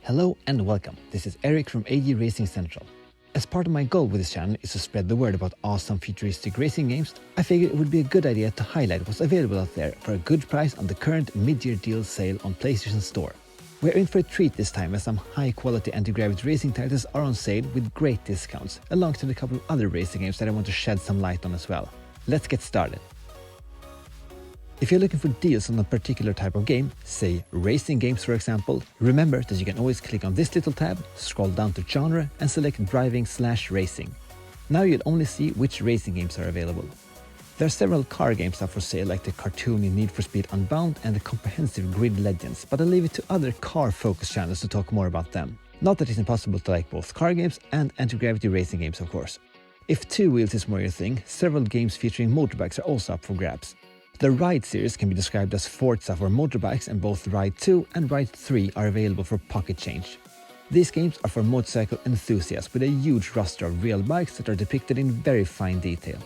Hello and welcome, this is Eric from AG Racing Central. As part of my goal with this channel is to spread the word about awesome futuristic racing games, I figured it would be a good idea to highlight what's available out there for a good price on the current mid-year deal sale on PlayStation Store. We're in for a treat this time as some high-quality anti-gravity racing titles are on sale with great discounts, alongside a couple of other racing games that I want to shed some light on as well. Let's get started. If you're looking for deals on a particular type of game, say racing games for example, remember that you can always click on this little tab, scroll down to genre and select driving/racing. Now you'll only see which racing games are available. There are several car games up for sale like the cartoony Need for Speed Unbound and the comprehensive Grid Legends, but I'll leave it to other car-focused channels to talk more about them. Not that it's impossible to like both car games and anti-gravity racing games of course. If two wheels is more your thing, several games featuring motorbikes are also up for grabs. The Ride series can be described as Forza for motorbikes, and both Ride 2 and Ride 3 are available for pocket change. These games are for motorcycle enthusiasts with a huge roster of real bikes that are depicted in very fine detail.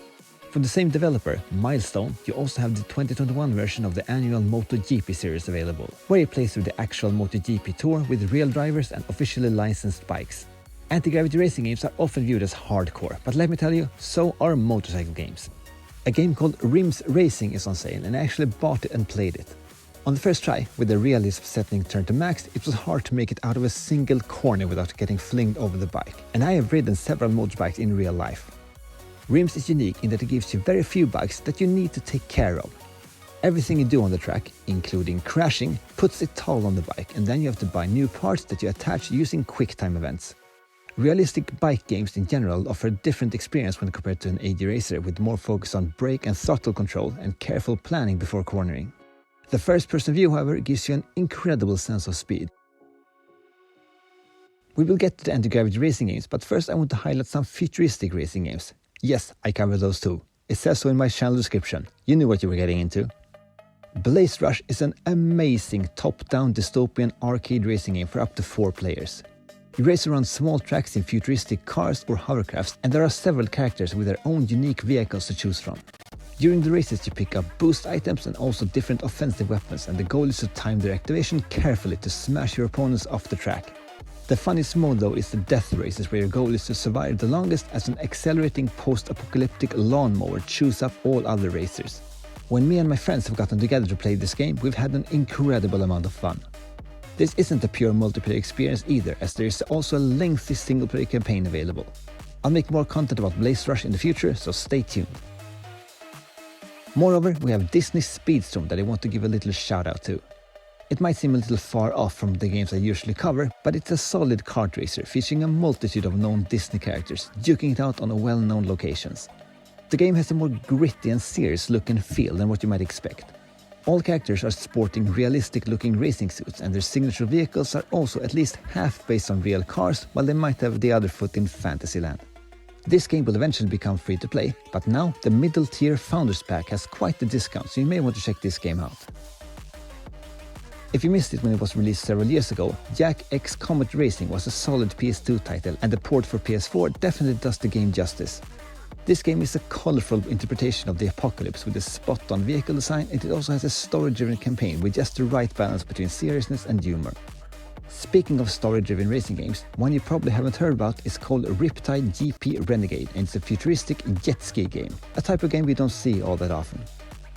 From the same developer, Milestone, you also have the 2021 version of the annual MotoGP series available, where you play through the actual MotoGP tour with real drivers and officially licensed bikes. Anti-gravity racing games are often viewed as hardcore, but let me tell you, so are motorcycle games. A game called Rims Racing is on sale and I actually bought it and played it. On the first try, with the realism setting turned to max, it was hard to make it out of a single corner without getting flinged over the bike, and I have ridden several motorbikes in real life. Rims is unique in that it gives you very few bikes that you need to take care of. Everything you do on the track, including crashing, puts a toll on the bike, and then you have to buy new parts that you attach using QuickTime events. Realistic bike games in general offer a different experience when compared to an AD racer, with more focus on brake and throttle control and careful planning before cornering. The first-person view, however, gives you an incredible sense of speed. We will get to the anti-gravity racing games, but first I want to highlight some futuristic racing games. Yes, I cover those too. It says so in my channel description. You knew what you were getting into. Blazerush is an amazing top-down dystopian arcade racing game for up to 4 players. You race around small tracks in futuristic cars or hovercrafts, and there are several characters with their own unique vehicles to choose from. During the races you pick up boost items and also different offensive weapons, and the goal is to time their activation carefully to smash your opponents off the track. The funniest mode though is the death races, where your goal is to survive the longest as an accelerating post-apocalyptic lawnmower chews up all other racers. When me and my friends have gotten together to play this game, we've had an incredible amount of fun. This isn't a pure multiplayer experience either, as there is also a lengthy single-player campaign available. I'll make more content about Blazerush in the future, so stay tuned. Moreover, we have Disney's Speedstorm that I want to give a little shout out to. It might seem a little far off from the games I usually cover, but it's a solid kart racer featuring a multitude of known Disney characters, duking it out on well-known locations. The game has a more gritty and serious look and feel than what you might expect. All characters are sporting realistic-looking racing suits, and their signature vehicles are also at least half based on real cars, while they might have the other foot in Fantasyland. This game will eventually become free to play, but now the middle tier Founders Pack has quite the discount, so you may want to check this game out. If you missed it when it was released several years ago, Jak X Comet Racing was a solid PS2 title, and the port for PS4 definitely does the game justice. This game is a colorful interpretation of the apocalypse with a spot-on vehicle design, and it also has a story-driven campaign with just the right balance between seriousness and humor. Speaking of story-driven racing games, one you probably haven't heard about is called Riptide GP Renegade, and it's a futuristic jet ski game, a type of game we don't see all that often.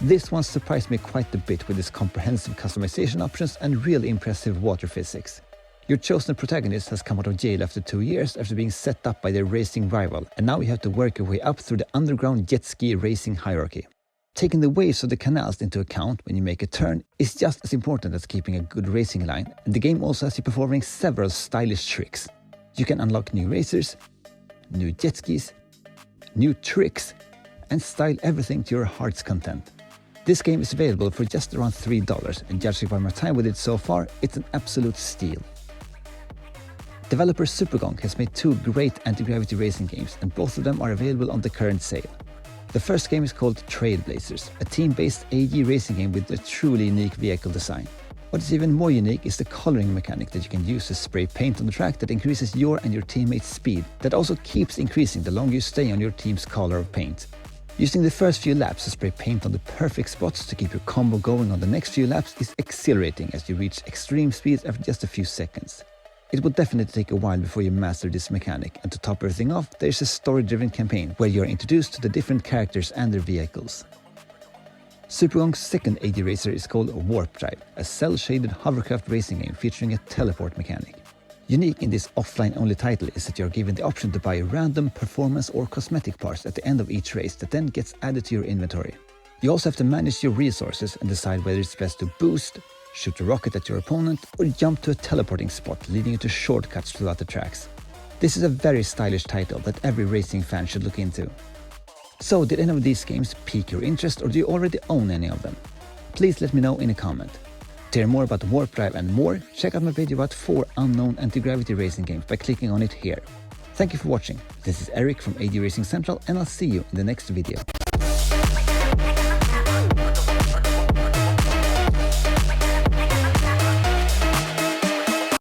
This one surprised me quite a bit with its comprehensive customization options and really impressive water physics. Your chosen protagonist has come out of jail after 2 years after being set up by their racing rival, and now you have to work your way up through the underground jet ski racing hierarchy. Taking the waves of the canals into account when you make a turn is just as important as keeping a good racing line, and the game also has you performing several stylish tricks. You can unlock new racers, new jet skis, new tricks, and style everything to your heart's content. This game is available for just around $3, and judging by my time with it so far, it's an absolute steal. Developer Supergong has made 2 great anti-gravity racing games, and both of them are available on the current sale. The first game is called Trailblazers, a team-based AG racing game with a truly unique vehicle design. What is even more unique is the coloring mechanic that you can use to spray paint on the track that increases your and your teammates' speed, that also keeps increasing the longer you stay on your team's color of paint. Using the first few laps to spray paint on the perfect spots to keep your combo going on the next few laps is exhilarating as you reach extreme speeds after just a few seconds. It will definitely take a while before you master this mechanic, and to top everything off, there's a story-driven campaign where you are introduced to the different characters and their vehicles. Supergong's second AD racer is called Warp Drive, a cel-shaded hovercraft racing game featuring a teleport mechanic. Unique in this offline-only title is that you are given the option to buy random performance or cosmetic parts at the end of each race that then gets added to your inventory. You also have to manage your resources and decide whether it's best to boost, shoot a rocket at your opponent, or jump to a teleporting spot leading you to shortcuts throughout the tracks. This is a very stylish title that every racing fan should look into. So, did any of these games pique your interest, or do you already own any of them? Please let me know in a comment. To hear more about Warp Drive and more, check out my video about 4 unknown anti-gravity racing games by clicking on it here. Thank you for watching. This is Eric from AD Racing Central, and I'll see you in the next video.